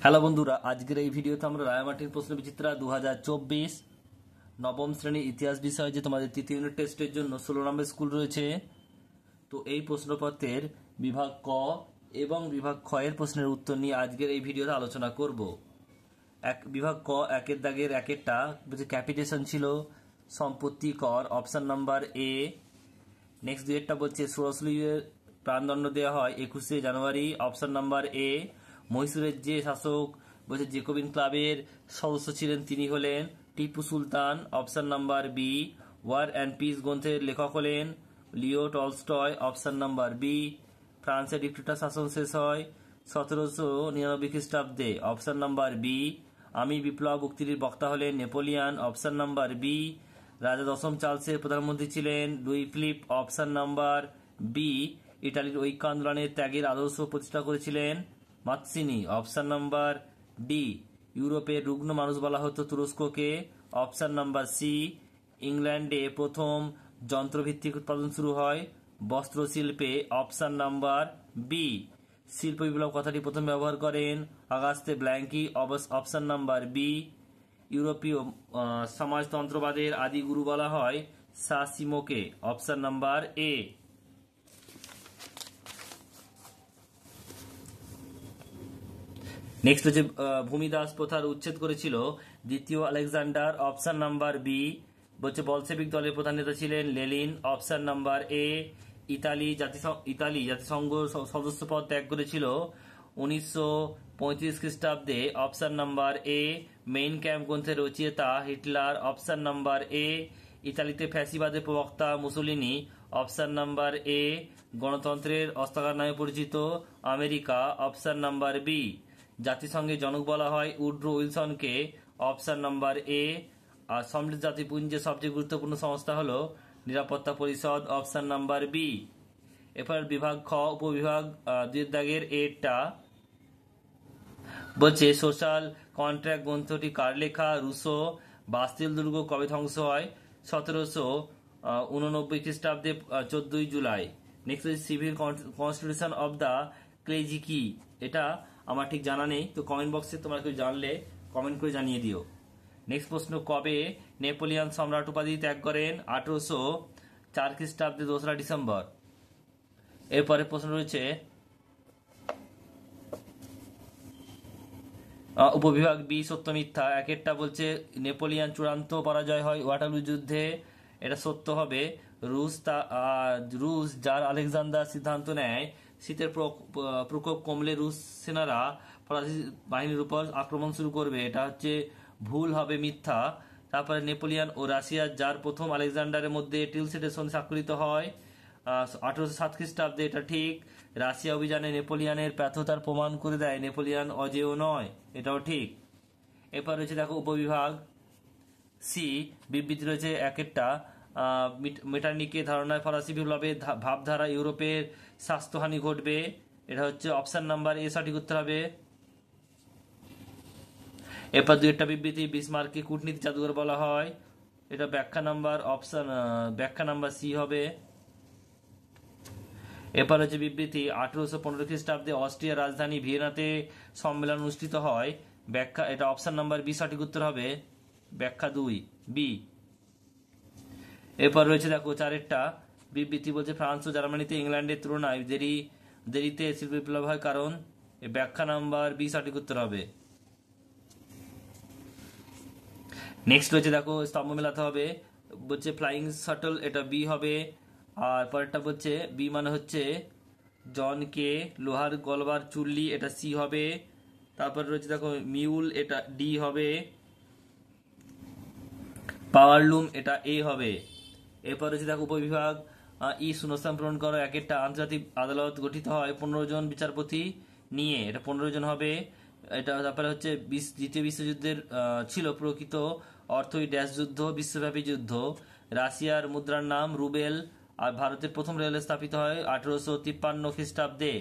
Hello বন্ধুরা, আজকের এই ভিডিওতে আমরা রায়ামাটির প্রশ্ন বিচিত্রা 2024 নবম শ্রেণীর ইতিহাস বিষয়ে যে তোমাদের তৃতীয় ইউনিট টেস্টের জন্য 16 নম্বর স্কুল রয়েছে, তো এই প্রশ্নপত্রের বিভাগ ক এবং বিভাগ খ এর প্রশ্নের উত্তর নিয়ে আজকের এই ভিডিওতে আলোচনা করব। বিভাগ ক একের দাগের একেরটা বলছে ক্যাপিটেশন ছিল সম্পত্তি কর, অপশন নাম্বার এ। নেক্সট দুইটা বলছে ষোড়শলীর প্রাণদণ্ড দেওয়া হয় 21শে জানুয়ারি, অপশন নাম্বার এ। মহীশূরের যে শাসক বলছে জেকোবিন ক্লাবের সদস্য ছিলেন তিনি হলেন Tipu Sultan, option number B. War and Peace গ্রন্থের লেখক হলেন Leo Tolstoy, option number B. ফ্রান্সের ডিক্টেটর শাসন শেষ হয় 1799 খ্রিস্টাব্দে, অপশন নাম্বার বি। আমি বিপ্লব উক্তির বক্তা হলেন নেপোলিয়ান, অপশন নাম্বার বি। রাজা দশম চার্লসের প্রধানমন্ত্রী ছিলেন Louis Philippe, option number B. ইটালির ঐক্য আন্দোলনের ত্যাগের আদর্শ প্রতিষ্ঠা করেছিলেন মাৎসিনি, অপশন নাম্বার ডি। ইউরোপের রুগ্ন মানুষ বলা হতো তুরস্ককে, অপশন নাম্বার সি। ইংল্যান্ডে প্রথম যন্ত্রভিত্তিক উৎপাদন শুরু হয় বস্ত্র শিল্পে, অপশন নাম্বার বি। শিল্প বিপ্লব কথাটি প্রথম ব্যবহার করেন আগাস্তে ব্ল্যাঙ্কি, অপশন নাম্বার বি। ইউরোপীয় সমাজতন্ত্রবাদের আদি গুরু বলা হয় সাসিমোকে, অপশন নাম্বার এ। নেক্সট হচ্ছে ভূমিদাস প্রথার উচ্ছেদ করেছিল দ্বিতীয় আলেকজান্ডার, অপশন নাম্বার বি। বলছে বলসেবিক দলের প্রধান নেতা ছিলেন Lenin, option number A. Italy জাতিসংঘ সদস্যপদ ত্যাগ করেছিল 1935 খ্রিস্টাব্দে, option number A. Main camp গ্রন্থের রচয়িতা হিটলার, অপশন নাম্বার এ। ইতালিতে ফ্যাসিবাদের প্রবক্তা মুসোলিনি, অপশন নাম্বার এ। গণতন্ত্রের অস্ত্রাগার নামে পরিচিত আমেরিকা, অপশন নাম্বার বি। জাতিসংঘের জনক বলা হয় উড্রো উইলসনকে, অপশন নাম্বার এ। আর সম্মিলিত জাতিপুঞ্জের সবচেয়ে গুরুত্বপূর্ণ সংস্থা হলো নিরাপত্তা পরিষদ, অপশন নাম্বার বি। এরপর বিভাগ খ উপবিভাগ দুই দাগের এরটা বলছে সোশ্যাল কন্ট্রাক্ট গ্রন্থটি কার লেখা? রুসো। বাস্তিল দুর্গ কবে ধ্বংস হয়? 1789 খ্রিস্টাব্দে 14 July. Next civil constitution of the clergy কি? এটা আমার ঠিক জানা নেই, তো কমেন্ট বক্সে তোমরা কেউ জানলে কমেন্ট করে জানিয়ে দিও। নেক্সট প্রশ্ন, কবে নেপোলিয়ান সম্রাট উপাধি ত্যাগ করেন? 1804 খ্রিস্টাব্দে 2রা ডিসেম্বর। এরপরে প্রশ্ন রয়েছে উপবিভাগ বি সত্য মিথ্যা। একেরটা বলছে নেপোলিয়ান চূড়ান্ত পরাজয় হয় ওয়াটারলু যুদ্ধে, এটা সত্য হবে। রুশ যার আলেকজান্ডার সিদ্ধান্ত নেয় শীতের প্রকোপ কমলে রুশ সেনারা ফরাসি বাহিনীর উপর আক্রমণ শুরু করবে, এটা হচ্ছে ভুল হবে, মিথ্যা। তারপরে নেপোলিয়ান ও রাশিয়ার যার প্রথম আলেকজান্ডারের মধ্যে টিলসেটের সঙ্গে স্বাক্ষরিত হয় 1807 খ্রিস্টাব্দে, এটা ঠিক। রাশিয়া অভিযানে নেপোলিয়ানের ব্যর্থতার প্রমাণ করে দেয় নেপোলিয়ান অজেয় নয়, এটাও ঠিক। এরপর রয়েছে দেখো উপবিভাগ সি বিবৃতি রয়েছে একেরটা মেটার্নিকের ধারণায় ফরাসি বিপ্লবের ভাবধারা ইউরোপের স্বাস্থ্যহানি ঘটবে, এটা হচ্ছে অপশন নাম্বার এ সঠিক উত্তর হবে। এরপর দুইটা বিবৃতি বিসমার্ককে কূটনীতি জাদুঘর বলা হয়, এটা ব্যাখ্যা নাম্বার সি হবে। এরপর হচ্ছে বিবৃতি 1815 খ্রিস্টাব্দে অস্ট্রিয়ার রাজধানী ভিয়েনাতে সম্মেলন অনুষ্ঠিত হয়, ব্যাখ্যা, এটা অপশন নাম্বার বি সঠিক উত্তর হবে, ব্যাখ্যা 2 বি। এরপর রয়েছে দেখো চারেরটা বিবৃতি বলছে ফ্রান্স ও জার্মানিতে ইংল্যান্ডের তুলনায় দেরিতে শিল্প বিপ্লব হয় কারণ, ব্যাখ্যা নাম্বার বি সঠিক উত্তর হবে। নেক্সট রয়েছে দেখো স্তম্ভ মেলাতে হবে, বলছে ফ্লাইং শাটল, এটা বি হবে। আর পরেরটা বলছে বি মানে হচ্ছে জন কে লোহার গলবার চুল্লি, এটা সি হবে। তারপর রয়েছে দেখো মিউল, এটা ডি হবে। পাওয়ারলুম, এটা এ হবে। এরপর রয়েছে দেখো উপবিভাগ শূন্যস্থান পূরণ করো। একেরটা আন্তর্জাতিক আদালত গঠিত হয় 15 জন বিচারপতি নিয়ে, এটা 15 জন হবে। এটা তারপরে হচ্ছে দ্বিতীয় বিশ্বযুদ্ধের ছিল প্রকৃত অর্থই ড্যাশ যুদ্ধ, বিশ্বব্যাপী যুদ্ধ। রাশিয়ার মুদ্রার নাম রুবেল। আর ভারতের প্রথম রেলওয়ে স্থাপিত হয় 1853 খ্রিস্টাব্দে।